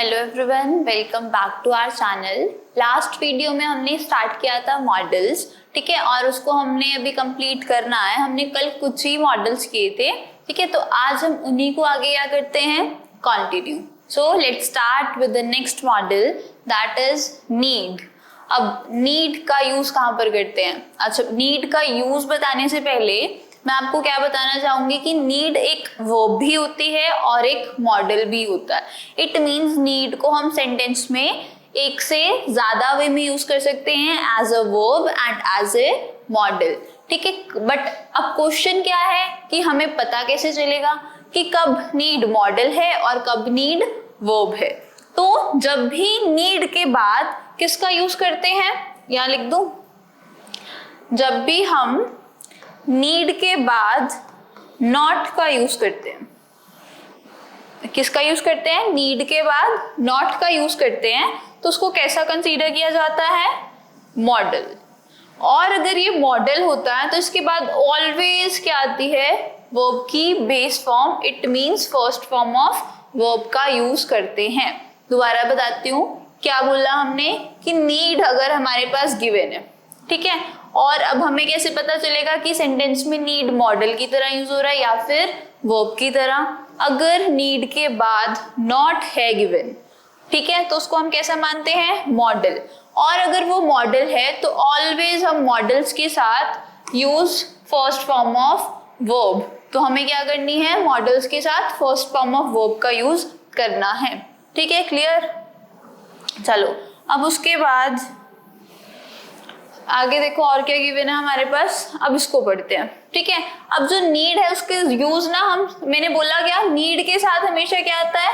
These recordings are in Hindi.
Hello everyone, welcome back to our channel. Last video में हमने स्टार्ट किया था मॉडल्स, ठीक है, और उसको हमने अभी कंप्लीट करना है। हमने कल कुछ ही मॉडल्स किए थे, ठीक है, तो आज हम उन्हीं को आगे क्या करते हैं, continue. So let's start with the next model, that is need. अब नीड का यूज कहाँ पर करते हैं? अच्छा, नीड का यूज बताने से पहले मैं आपको क्या बताना चाहूंगी कि नीड एक वर्ब भी होती है और एक मॉडल भी होता है। इट मींस नीड को हम सेंटेंस में एक से ज्यादा वे में यूज कर सकते हैं, as a verb and as a model, ठीक है। बट अब क्वेश्चन क्या है कि हमें पता कैसे चलेगा कि कब नीड मॉडल है और कब नीड वर्ब है? तो जब भी नीड के बाद किसका यूज करते हैं, यहां लिख दूं, जब भी हम नीड के बाद नॉट का यूज करते हैं। किसका यूज करते हैं? नीड के बाद नॉट का यूज करते हैं, तो उसको कैसा कंसीडर किया जाता है? मॉडल। और अगर ये मॉडल होता है तो इसके बाद ऑलवेज क्या आती है? वर्ब की base form, it means first form of verb का यूज करते हैं। दोबारा बताती हूँ, क्या बोला हमने कि नीड अगर हमारे पास गिवन है, ठीक है, और अब हमें कैसे पता चलेगा कि सेंटेंस में नीड मॉडल की तरह यूज हो रहा है या फिर वर्ब की तरह? अगर नीड के बाद नॉट है गिवन, ठीक है, तो उसको हम कैसा मानते हैं? मॉडल। और अगर वो मॉडल है तो ऑलवेज हम मॉडल्स के साथ use first form of verb. तो हमें क्या करनी है? मॉडल्स के साथ फर्स्ट फॉर्म ऑफ वर्ब का यूज करना है, ठीक है, क्लियर? चलो, अब उसके बाद आगे देखो और क्या गिवन है हमारे पास, अब इसको पढ़ते हैं, ठीक है। अब जो नीड है उसके यूज ना मैंने बोला क्या, नीड के साथ हमेशा क्या आता है?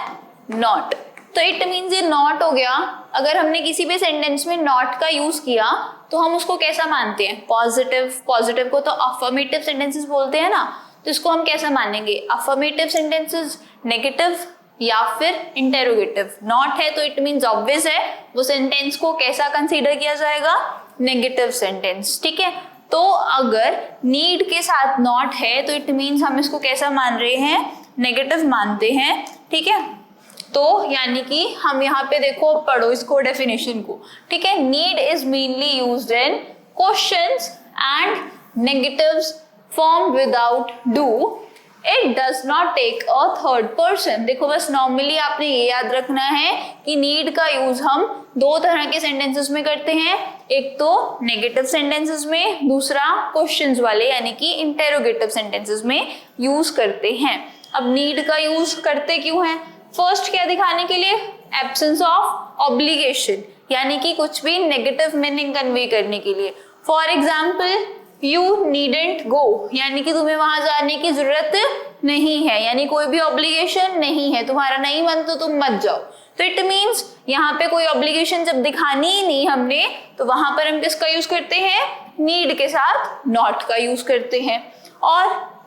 नॉट। तो इट मींस ये नॉट हो गया। अगर हमने किसी भी सेंटेंस में नॉट का यूज किया तो हम उसको कैसा मानते हैं? पॉजिटिव। पॉजिटिव को तो अफर्मेटिव सेंटेंसेस बोलते हैं ना, तो इसको हम कैसा मानेंगे? अफर्मेटिव सेंटेंसेस, नेगेटिव या फिर इंटेरोगेटिव। नॉट है तो इट मींस ऑब्वियस है, वो सेंटेंस को कैसा कंसीडर किया जाएगा? नेगेटिव सेंटेंस, ठीक है। तो अगर नीड के साथ नॉट है तो इट मींस हम इसको कैसा मान रहे हैं? नेगेटिव मानते हैं, ठीक है। तो यानी कि हम यहाँ पे देखो, पढ़ो इसको, डेफिनेशन को, ठीक है। Need is mainly used in questions and negatives form without do. It does not take a third person. देखो, बस नॉर्मली आपने ये याद रखना है कि नीड का यूज हम दो तरह के सेंटेंसेस में करते हैं, एक तो नेगेटिव सेंटेंसेस में, दूसरा क्वेश्चंस वाले यानी कि इंटेरोगेटिव सेंटेंसेस में यूज करते हैं। अब नीड का यूज करते क्यों हैं? फर्स्ट क्या दिखाने के लिए? एब्सेंस ऑफ ऑब्लिगेशन, यानी कि कुछ भी नेगेटिव मीनिंग कन्वे करने के लिए। फॉर एग्जाम्पल, यू नीडेंट गो, यानी कि तुम्हें वहां जाने की जरूरत नहीं है, यानी कोई भी ऑब्लिगेशन नहीं है, तुम्हारा नहीं मन तो तुम मत जाओ। तो इट मींस यहाँ पे कोई ऑब्लिगेशन जब दिखानी ही नहीं हमने, तो वहां पर हम किसका यूज करते हैं? नीड के साथ नॉट का यूज करते हैं।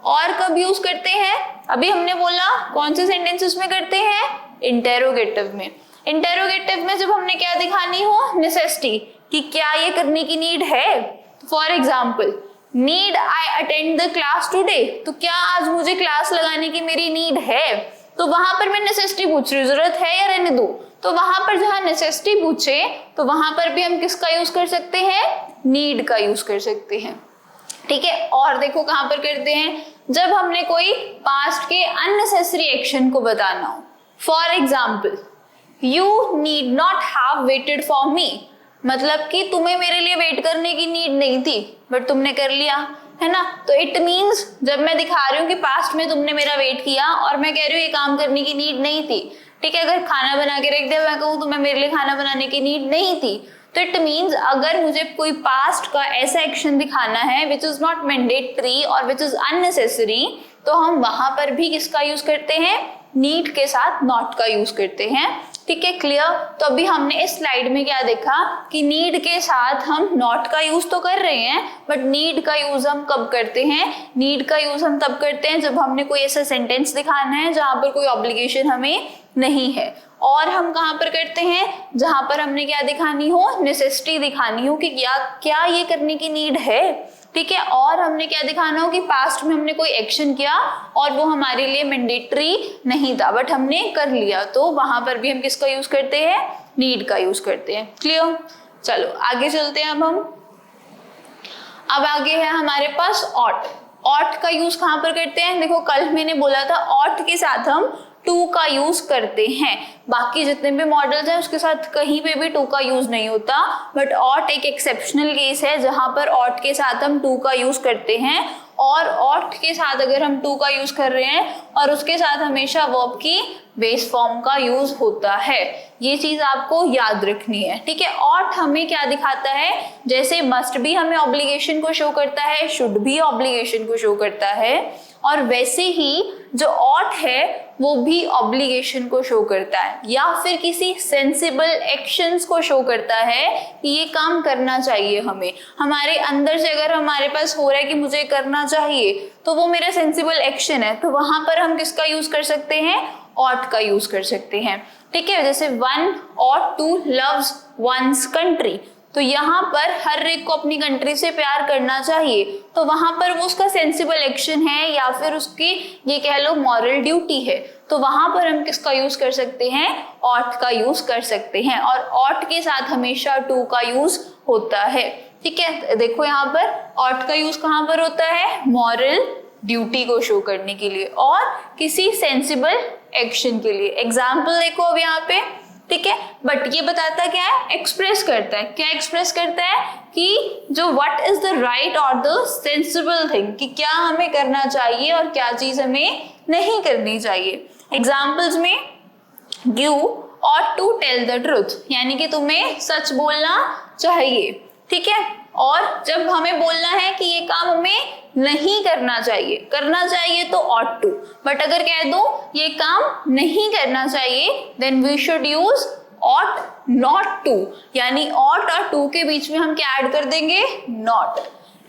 और कब यूज करते हैं? अभी हमने बोला कौन से सेंटेंसेस में करते हैं? इंटेरोगेटिव में। इंटेरोगेटिव में जब हमने क्या दिखानी हो? नेसेसिटी, कि क्या ये करने की नीड है। For example, need I attend the class today, तो क्या आज मुझे क्लास लगाने की मेरी नीड है? तो वहां पर मैं नेसेसिटी पूछ रही हूँ, जरूरत है या रहने दो। तो वहां पर जहां नेसेसिटी पूछे तो वहां पर भी हम किसका यूज कर सकते हैं? नीड का यूज कर सकते हैं, ठीक है। और देखो कहां पर करते हैं? जब हमने कोई पास्ट के अननेसेसरी एक्शन को बताना हो। For example, you need not have waited for me, मतलब कि तुम्हें मेरे लिए वेट करने की नीड नहीं थी बट तुमने कर लिया, है ना। तो इट मींस जब मैं दिखा रही हूँ कि पास्ट में तुमने मेरा वेट किया और मैं कह रही हूँ ये काम करने की नीड नहीं थी, ठीक है। अगर खाना बना के रख दिया, मैं कहूँ तुम्हें मेरे लिए खाना बनाने की नीड नहीं थी, तो इट मींस अगर मुझे कोई पास्ट का ऐसा एक्शन दिखाना है विच इज नॉट मैंडेटरी और विच इज अननेसेसरी, तो हम वहां पर भी किसका यूज करते हैं? नीड के साथ नॉट का यूज करते हैं, ठीक है, क्लियर। तो अभी हमने इस स्लाइड में क्या देखा कि नीड के साथ हम नॉट का यूज तो कर रहे हैं, बट नीड का यूज हम कब करते हैं? नीड का यूज हम तब करते हैं जब हमने कोई ऐसा सेंटेंस दिखाना है जहां पर कोई ऑब्लिगेशन हमें नहीं है। और हम कहां पर करते हैं? जहां पर हमने क्या दिखानी हो? नेसेसिटी दिखानी हो कि क्या ये करने की नीड है। ठीक है। और हमने क्या दिखाना हो कि पास्ट में हमने कोई एक्शन किया और वो हमारे लिए मैंडेटरी नहीं था बट हमने कर लिया, तो वहां पर भी हम किसका यूज करते हैं, नीड का यूज करते हैं। क्लियर? चलो आगे चलते हैं। अब आगे है हमारे पास ऑट। ऑट का यूज कहां पर करते हैं? देखो कल मैंने बोला था ऑट के साथ हम टू का यूज करते हैं, बाकी जितने भी मॉडल्स हैं उसके साथ कहीं पे भी टू का यूज नहीं होता, बट ऑट एक एक्सेप्शनल केस है जहां पर ऑट के साथ हम टू का यूज करते हैं। और ऑट के साथ अगर हम टू का यूज कर रहे हैं और उसके साथ हमेशा वर्ब की बेस फॉर्म का यूज होता है, ये चीज आपको याद रखनी है। ठीक है। ऑट हमें क्या दिखाता है, जैसे मस्ट भी हमें ऑब्लिगेशन को शो करता है, शुड भी ऑब्लिगेशन को शो करता है, और वैसे ही जो ऑट है वो भी ऑब्लिगेशन को शो करता है या फिर किसी सेंसिबल एक्शंस को शो करता है कि ये काम करना चाहिए हमें। हमारे अंदर से अगर हमारे पास हो रहा है कि मुझे करना चाहिए तो वो मेरा सेंसिबल एक्शन है, तो वहां पर हम किसका यूज कर सकते हैं, ऑट का यूज कर सकते हैं। ठीक है। जैसे one ought to loves one's country, तो यहाँ पर हर एक को अपनी कंट्री से प्यार करना चाहिए, तो वहां पर वो उसका सेंसिबल एक्शन है या फिर उसकी ये कह लो मॉरल ड्यूटी है, तो वहां पर हम किसका यूज कर सकते हैं, ऑट का यूज कर सकते हैं। और ऑट के साथ हमेशा टू का यूज होता है। ठीक है। देखो यहाँ पर ऑट का यूज कहाँ पर होता है, मॉरल ड्यूटी को शो करने के लिए और किसी सेंसिबल एक्शन के लिए। एग्जाम्पल देखो अब यहाँ पे। ठीक है। बट ये बताता क्या है, एक्सप्रेस करता है। क्या एक्सप्रेस करता है कि जो व्हाट इज द राइट और द सेंसिबल थिंग, कि क्या हमें करना चाहिए और क्या चीज हमें नहीं करनी चाहिए। एग्जाम्पल्स में you ought to tell the truth, यानी कि तुम्हें सच बोलना चाहिए। ठीक है। और जब हमें बोलना है कि ये काम हमें नहीं करना चाहिए तो ऑट टू, बट अगर कह दो ये काम नहीं करना चाहिए then we should use ought not to, यानी ऑट और टू के बीच में हम क्या ऐड कर देंगे, नॉट।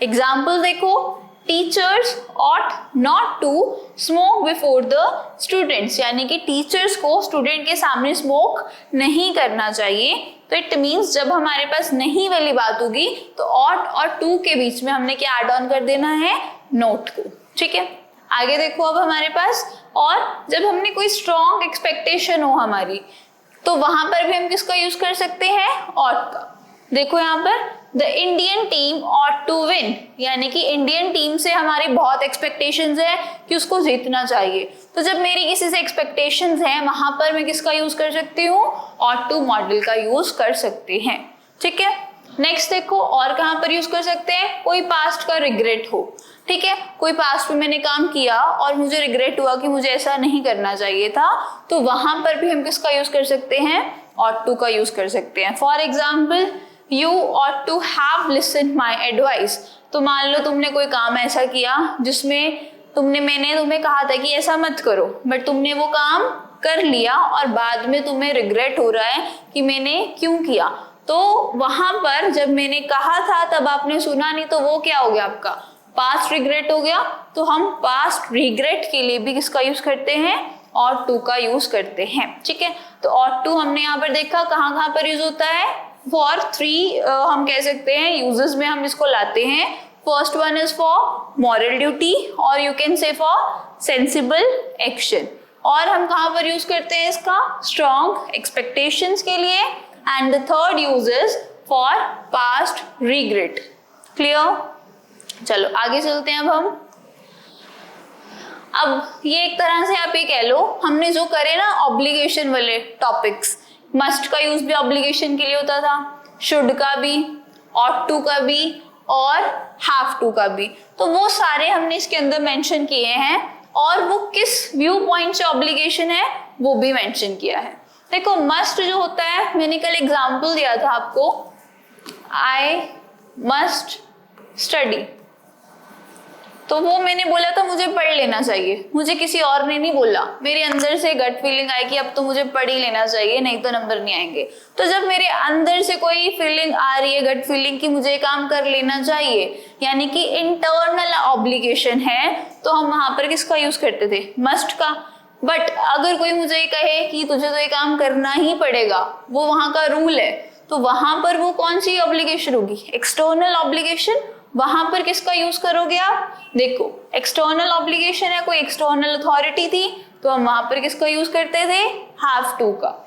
एग्जाम्पल देखो, teachers ought not to smoke before the students, यानी कि टीचर्स को स्टूडेंट के सामने स्मोक नहीं करना चाहिए। तो इट मीन्स जब हमारे पास नहीं वाली बात होगी तो ऑट और टू के बीच में हमने क्या ऐड ऑन कर देना है, नोट को। ठीक है। आगे देखो अब हमारे पास, और जब हमने कोई स्ट्रॉन्ग एक्सपेक्टेशन हो हमारी, तो वहां पर भी हम किसका यूज कर सकते हैं, ऑट का। देखो यहाँ पर the Indian team ought to win, यानी कि इंडियन टीम से हमारी बहुत एक्सपेक्टेशंस है कि उसको जीतना चाहिए, तो जब मेरी किसी से एक्सपेक्टेशंस हैं वहां पर मैं किसका यूज कर सकती हूँ, ऑट टू मॉडल का यूज कर सकते हैं। ठीक है। नेक्स्ट देखो, और कहां पर यूज कर सकते हैं, कोई पास्ट का रिग्रेट हो। ठीक है। कोई पास्ट में मैंने काम किया और मुझे रिग्रेट हुआ कि मुझे ऐसा नहीं करना चाहिए था, तो वहां पर भी हम किसका यूज कर सकते हैं, ऑट टू का यूज कर सकते हैं। For example, you ought to have listen my advice, तो मान लो तुमने कोई काम ऐसा किया जिसमें मैंने तुम्हें कहा था कि ऐसा मत करो, बट तुमने वो काम कर लिया और बाद में तुम्हें रिग्रेट हो रहा है कि मैंने क्यों किया, तो वहां पर जब मैंने कहा था तब आपने सुना नहीं, तो वो क्या हो गया, आपका पास्ट रिग्रेट हो गया। तो हम पास्ट रिग्रेट के लिए भी किसका यूज करते हैं, ऑट टू का यूज करते हैं। ठीक है। तो ऑट टू हमने यहाँ पर देखा कहाँ पर यूज होता है, फॉर थ्री हम कह सकते हैं यूजेस में हम इसको लाते हैं। First one is for moral duty, और you can say for sensible action. और हम कहाँ पर यूज करते हैं इसका, स्ट्रॉन्ग एक्सपेक्टेशंस के लिए। And the third use is for past regret. Clear? चलो आगे चलते हैं। अब ये एक तरह से आप ये कह लो, हमने जो करे ना ऑब्लिगेशन वाले टॉपिक्स, मस्ट का यूज भी ऑब्लिगेशन के लिए होता था, शुड का भी, ऑट टू का भी और हैव टू का भी, तो वो सारे हमने इसके अंदर मेंशन किए हैं, और वो किस व्यू पॉइंट से ऑब्लिगेशन है वो भी मेंशन किया है। देखो मस्ट जो होता है, मैंने कल एग्जांपल दिया था आपको, आई मस्ट स्टडी, तो वो मैंने बोला था मुझे पढ़ लेना चाहिए, मुझे किसी और ने नहीं बोला, मेरे अंदर से गट फीलिंग आई कि अब तो मुझे पढ़ ही लेना चाहिए नहीं तो नंबर नहीं आएंगे। तो जब मेरे अंदर से कोई फीलिंग आ रही है, गट फीलिंग कि मुझे काम कर लेना चाहिए, यानी कि इंटरनल ऑब्लिगेशन है, तो हम वहां पर किसका यूज करते थे, मस्ट का। बट अगर कोई मुझे ये कहे कि तुझे तो ये काम करना ही पड़ेगा, वो वहां का रूल है, तो वहां पर वो कौन सी ऑब्लिगेशन होगी, एक्सटर्नल ऑब्लिगेशन वहां पर किसका यूज करोगे आप? देखो एक्सटर्नल ऑब्लिगेशन है, कोई एक्सटर्नल अथॉरिटी थी, तो हम वहां पर किसका यूज करते थे? हैव टू का।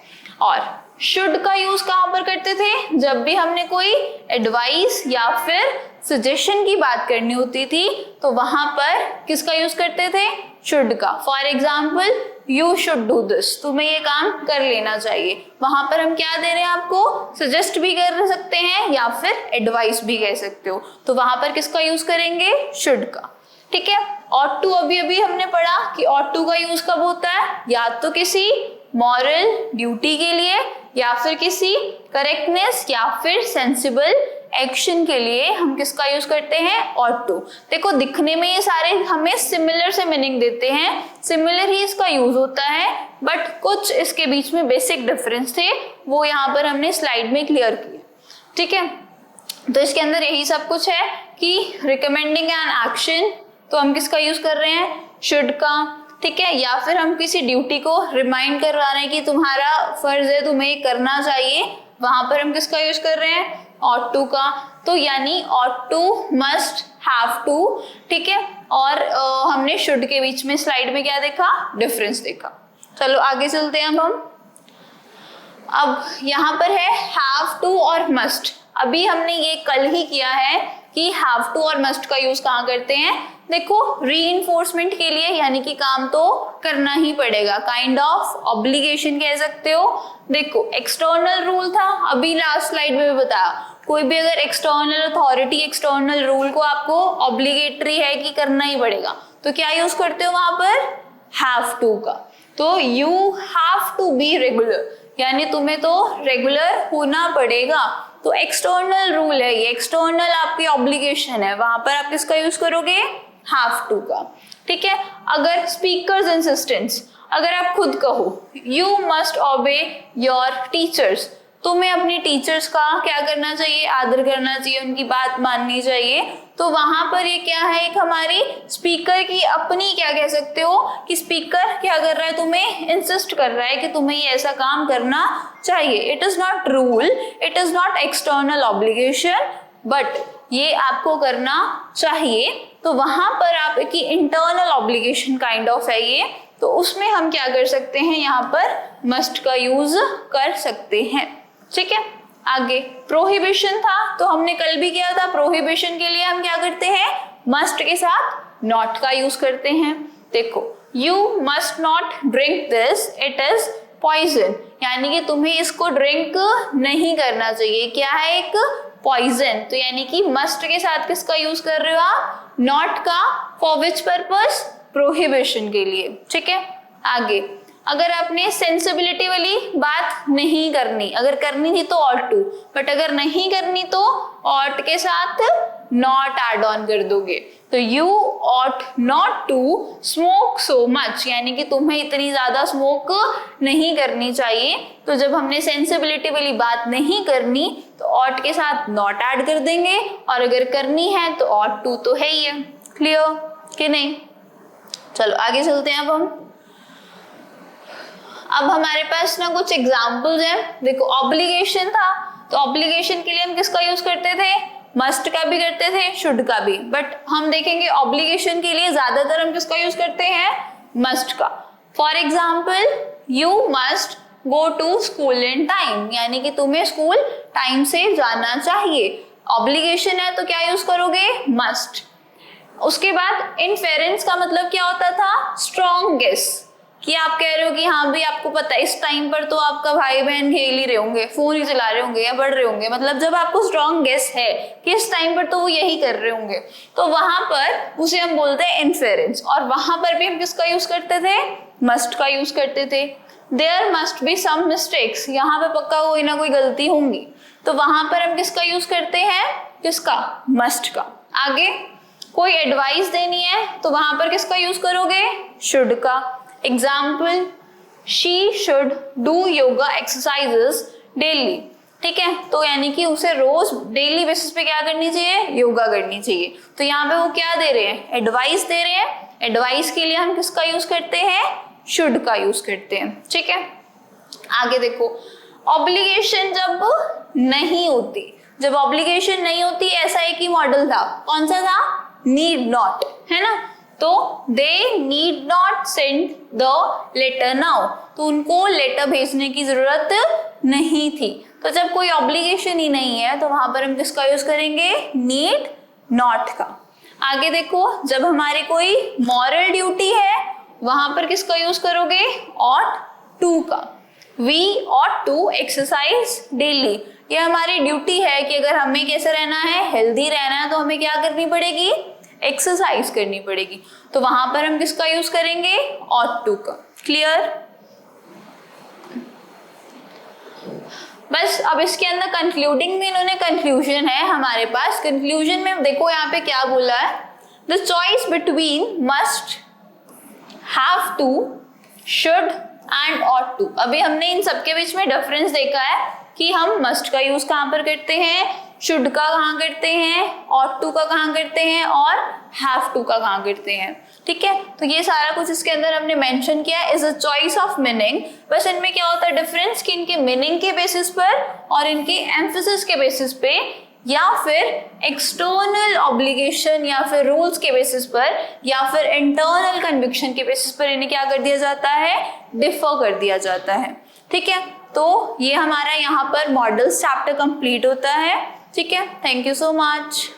और शुड का यूज कहां पर करते थे? जब भी हमने कोई एडवाइस या फिर सजेशन की बात करनी होती थी तो वहां पर किसका यूज करते थे? शुड का। For example you should do this, तुम्हें ये काम कर लेना चाहिए। वहां पर हम क्या दे रहे हैं आपको? सजेस्ट भी कर सकते हैं या फिर एडवाइस भी कह सकते हो, तो वहां पर किसका यूज करेंगे? शुड का। ठीक है। ऑट टू अभी अभी हमने पढ़ा कि ऑट टू का यूज कब होता है? या तो किसी मॉरल ड्यूटी के लिए, या फिर किसी करेक्टनेस या फिर सेंसिबल एक्शन के लिए हम किसका यूज करते हैं? Ought to. देखो दिखने में ये सारे हमें सिमिलर से मीनिंग देते हैं, सिमिलर ही इसका यूज होता है, बट कुछ इसके बीच में बेसिक डिफरेंस थे, वो यहाँ पर हमने स्लाइड में क्लियर किए। ठीक है, तो इसके अंदर यही सब कुछ है कि रिकमेंडिंग एन एक्शन, तो हम किसका यूज कर रहे हैं? शुड का। ठीक है, या फिर हम किसी ड्यूटी को रिमाइंड करवा रहे हैं कि तुम्हारा फर्ज है, तुम्हें ये करना चाहिए, वहां पर हम किसका यूज कर रहे हैं? ऑट टू का। तो यानी ought to, must, have to. ठीक है, और हमने शुड के बीच में स्लाइड में क्या देखा? डिफरेंस देखा। चलो आगे चलते हैं अब यहाँ पर है हैव टू और मस्ट। अभी हमने ये कल ही किया है कि हैव टू और मस्ट का यूज कहाँ करते हैं? देखो रीइंफोर्समेंट के लिए, यानी कि काम तो करना ही पड़ेगा, काइंड ऑफ ऑब्लिगेशन कह सकते हो। देखो एक्सटर्नल रूल था, अभी लास्ट स्लाइड में भी बताया, कोई भी अगर एक्सटर्नल अथॉरिटी एक्सटर्नल रूल को आपको ऑब्लिगेटरी है कि करना ही पड़ेगा, तो क्या यूज करते हो वहां पर? हैव टू का। तो you have to be regular, यानी तुम्हें तो रेगुलर होना पड़ेगा। तो एक्सटर्नल रूल है ये, एक्सटर्नल आपकी ऑब्लिगेशन है, वहां पर आप किसका यूज करोगे? हैव टू का। ठीक है, अगर स्पीकर्स इंसिस्टेंस, अगर आप खुद कहो यू मस्ट ओबे योर टीचर्स, तुम्हें अपने टीचर्स का क्या करना चाहिए? आदर करना चाहिए, उनकी बात माननी चाहिए। तो वहां पर ये क्या है? एक हमारी स्पीकर की अपनी, क्या कह सकते हो कि स्पीकर क्या कर रहा है? तुम्हें इंसिस्ट कर रहा है कि तुम्हें ये ऐसा काम करना चाहिए। It is not rule, it is not external obligation, but ये आपको करना चाहिए। तो वहां पर आपकी इंटरनल ऑब्लिगेशन काइंड ऑफ है ये, तो उसमें हम क्या कर सकते हैं? यहाँ पर मस्ट का यूज कर सकते हैं। ठीक है, आगे प्रोहिबिशन था, तो हमने कल भी किया था। प्रोहिबिशन के लिए हम क्या करते हैं? मस्ट के साथ नॉट का यूज करते हैं। देखो you must not drink this, it is poison, यानी कि तुम्हें इसको ड्रिंक नहीं करना चाहिए। क्या है? एक पॉइजन। तो यानी कि मस्ट के साथ किसका यूज कर रहे हो आप? नॉट का। For which purpose? प्रोहिबिशन के लिए। ठीक है, आगे अगर आपने सेंसिबिलिटी वाली बात नहीं करनी, अगर करनी थी तो ऑट टू, बट अगर नहीं करनी तो ऑट के साथ नॉट एड ऑन कर दोगे। तो you ought not to smoke so much, यानी कि तुम्हें इतनी ज्यादा स्मोक नहीं करनी चाहिए। तो जब हमने सेंसिबिलिटी वाली बात नहीं करनी तो ऑट के साथ नॉट ऐड कर देंगे, और अगर करनी है तो ऑट टू तो है ही है। क्लियर कि नहीं? चलो आगे चलते हैं। अब हमारे पास ना कुछ एग्जाम्पल्स हैं। देखो ऑब्लिगेशन था, तो ऑब्लिगेशन के लिए हम किसका यूज करते थे? मस्ट का भी करते थे, शुड का भी, बट हम देखेंगे ऑब्लिगेशन के लिए ज्यादातर हम किसका यूज करते हैं? मस्ट का। For example you must go to school in time, यानी कि तुम्हें स्कूल टाइम से जाना चाहिए। ऑब्लिगेशन है तो क्या यूज करोगे? मस्ट। उसके बाद इनफेरेंस का मतलब क्या होता था? स्ट्रॉन्ग गेस, कि आप कह रहे हो कि हाँ भी आपको पता है इस टाइम पर तो आपका भाई बहन खेल ही रहे होंगे, फोन ही चला रहे होंगे या पढ़ रहे होंगे, मतलब जब आपको स्ट्रॉन्ग गेस है कि इस टाइम पर तो वो यही कर रहे होंगे, तो वहां पर उसे हम बोलते हैं इनफेरेंस। और वहां पर भी हम किसका यूज करते थे? मस्ट का यूज करते थे। There must be some mistakes, यहाँ पे पक्का कोई ना कोई गलती होंगी, तो वहां पर हम किसका यूज करते हैं? किसका? मस्ट का। आगे कोई एडवाइस देनी है तो वहां पर किसका यूज करोगे? शुड का। Example she should do yoga exercises daily. ठीक है, तो यानी कि उसे रोज डेली बेसिस पे क्या करनी चाहिए? योगा करनी चाहिए। तो यहाँ पे वो क्या दे रहे हैं? एडवाइस दे रहे हैं। एडवाइस के लिए हम किसका यूज करते हैं? शुड का यूज करते हैं। ठीक है, आगे देखो ऑब्लिगेशन जब नहीं होती, जब ऑब्लिगेशन नहीं होती ऐसा एक ही मॉडल था, कौन सा था? नीड नॉट, है ना। तो they need not send the letter now, तो उनको लेटर भेजने की जरूरत नहीं थी। तो जब कोई ऑब्लिगेशन ही नहीं है तो वहां पर हम किसका यूज करेंगे? नीड नॉट का। आगे देखो, जब हमारी कोई मॉरल ड्यूटी है वहां पर किसका यूज करोगे? ought to का। We ought to exercise daily, ये हमारी ड्यूटी है कि अगर हमें कैसे रहना है? हेल्दी रहना है तो हमें क्या करनी पड़ेगी? एक्सरसाइज करनी पड़ेगी। तो वहां पर हम किसका यूज करेंगे? ought to का। क्लियर? बस अब इसके अंदर कंक्लूडिंग में इन्होंने कंक्लूजन है हमारे पास। कंक्लूजन में देखो यहाँ पे क्या बोला है, the choice between must, have to, should and ought to। अभी हमने इन सबके बीच में डिफरेंस देखा है कि हम मस्ट का यूज कहाँ पर करते हैं, शुड का कहाँ करते हैं, ought to का कहाँ करते हैं और हैव टू का कहाँ करते हैं। ठीक है, तो ये सारा कुछ इसके अंदर हमने मेंशन किया है। Is a choice of meaning. बस इनमें क्या होता है डिफरेंस कि इनके मीनिंग के बेसिस पर और इनके एम्फेसिस के बेसिस पे या फिर एक्सटर्नल ऑब्लिगेशन या फिर रूल्स के बेसिस पर या फिर इंटरनल कन्विक्शन के बेसिस पर इन्हें क्या कर दिया जाता है? डिफर कर दिया जाता है। ठीक है, तो ये हमारा यहाँ पर मॉडल्स चैप्टर कंप्लीट होता है। ठीक है, थैंक यू सो मच।